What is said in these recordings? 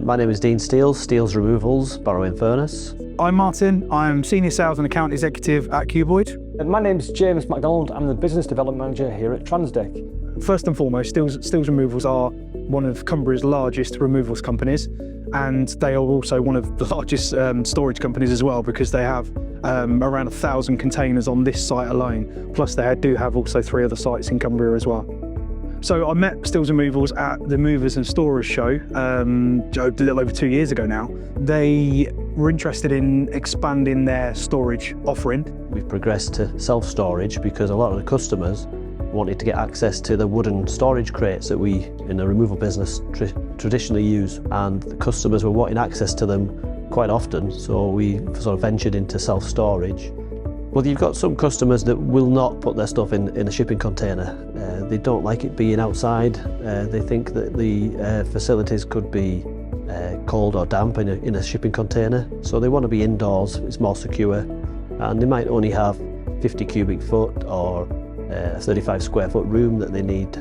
My name is Dean Steele, Steele's Removals, Barrow-in-Furness. I'm Martin, I'm Senior Sales and Account Executive at Kuboid. And my name's James MacDonald, I'm the Business Development Manager here at Transdek. First and foremost, Steele's Removals are one of Cumbria's largest removals companies, and they are also one of the largest storage companies as well, because they have around 1,000 containers on this site alone, plus they do have also 3 other sites in Cumbria as well. So I met Steele's Removals at the Movers and Storers show a little over 2 years ago now. They were interested in expanding their storage offering. We've progressed to self-storage because a lot of the customers wanted to get access to the wooden storage crates that we in the removal business traditionally use, and the customers were wanting access to them quite often, so we sort of ventured into self-storage. Well, you've got some customers that will not put their stuff in a shipping container. They don't like it being outside. They think that the facilities could be cold or damp in a shipping container, so they want to be indoors. It's more secure, and they might only have 50 cubic foot or a 35 square foot room that they need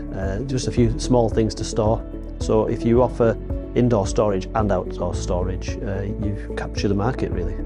just a few small things to store. So if you offer indoor storage and outdoor storage, you capture the market really.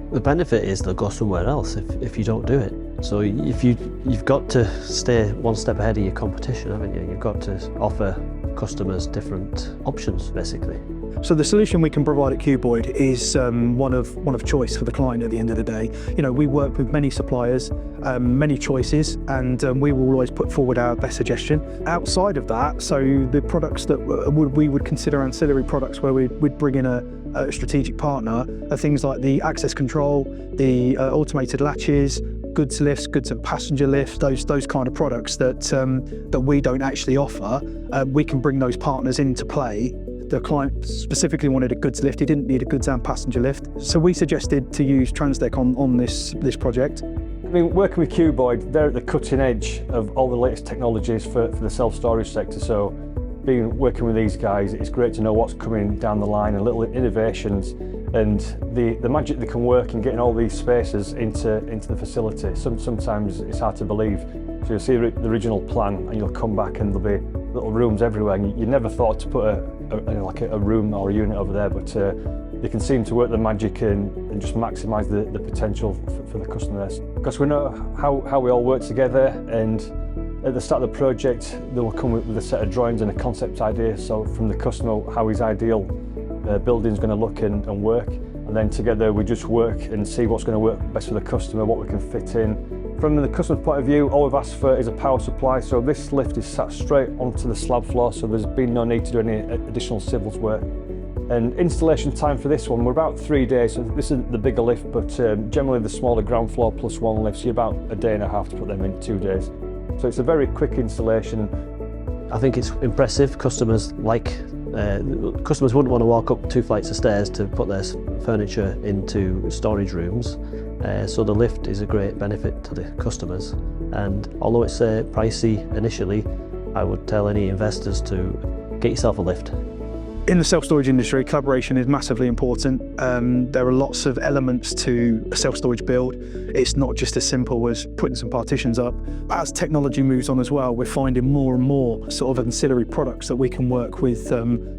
The benefit is they'll go somewhere else if you don't do it. So you've got to stay one step ahead of your competition, haven't you? You've got to offer customers different options, basically. So the solution we can provide at Kuboid is one of choice for the client at the end of the day. You know, we work with many suppliers, many choices, and we will always put forward our best suggestion. Outside of that, so the products that we would consider ancillary products where we'd bring in a strategic partner are things like the access control, the automated latches, goods lifts, goods and passenger lifts, those kind of products that we don't actually offer. We can bring those partners into play. The client specifically wanted a goods lift, he didn't need a goods and passenger lift. So we suggested to use Transdek on this project. I mean, working with Kuboid, they're at the cutting edge of all the latest technologies for the self-storage sector. So working with these guys, it's great to know what's coming down the line and little innovations and the magic that can work in getting all these spaces into the facility. Sometimes it's hard to believe. So you'll see the original plan and you'll come back and there'll be little rooms everywhere, and you never thought to put a room or a unit over there, but they can seem to work the magic and just maximise the potential for the customers. Because we know how we all work together, and at the start of the project they will come with a set of drawings and a concept idea, so from the customer how his ideal building's going to look and work, and then together we just work and see what's going to work best for the customer, what we can fit in. From the customer's point of view, all we've asked for is a power supply, so this lift is sat straight onto the slab floor, so there's been no need to do any additional civils work. And installation time for this one, we're about 3 days, so this is the bigger lift, but generally the smaller ground floor plus one lift, so you're about a day and a half to put them in 2 days. So it's a very quick installation. I think it's impressive. Customers wouldn't want to walk up 2 flights of stairs to put their furniture into storage rooms. So the lift is a great benefit to the customers, and although it's pricey initially, I would tell any investors to get yourself a lift. In the self-storage industry, collaboration is massively important. There are lots of elements to a self-storage build. It's not just as simple as putting some partitions up. As technology moves on as well, we're finding more and more sort of ancillary products that we can work with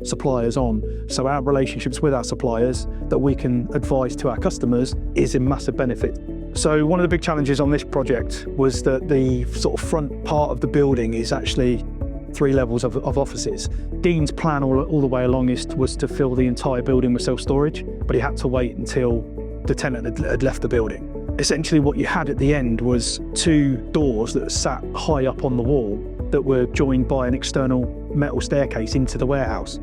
suppliers on. So our relationships with our suppliers that we can advise to our customers is a massive benefit. So one of the big challenges on this project was that the sort of front part of the building is actually 3 levels of offices. Dean's plan all the way along was to fill the entire building with self-storage, but he had to wait until the tenant had left the building. Essentially what you had at the end was 2 doors that sat high up on the wall that were joined by an external metal staircase into the warehouse.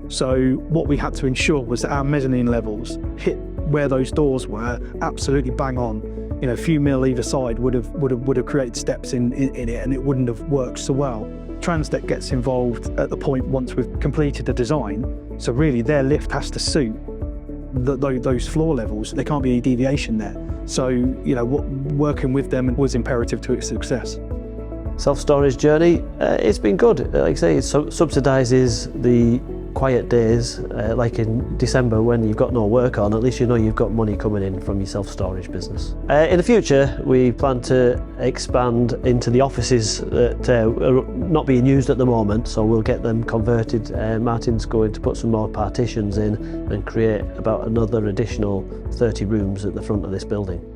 So what we had to ensure was that our mezzanine levels hit where those doors were absolutely bang on. You know, a few mil either side would have created steps in it, and it wouldn't have worked so well. Transdek gets involved at the point once we've completed the design, so really their lift has to suit those floor levels. There can't be any deviation there. So, you know, working with them was imperative to its success. Self-storage journey, it's been good. Like I say, it subsidises the quiet days, like in December when you've got no work on, at least you know you've got money coming in from your self-storage business. In the future, we plan to expand into the offices that are not being used at the moment, so we'll get them converted. Martin's going to put some more partitions in and create about another additional 30 rooms at the front of this building.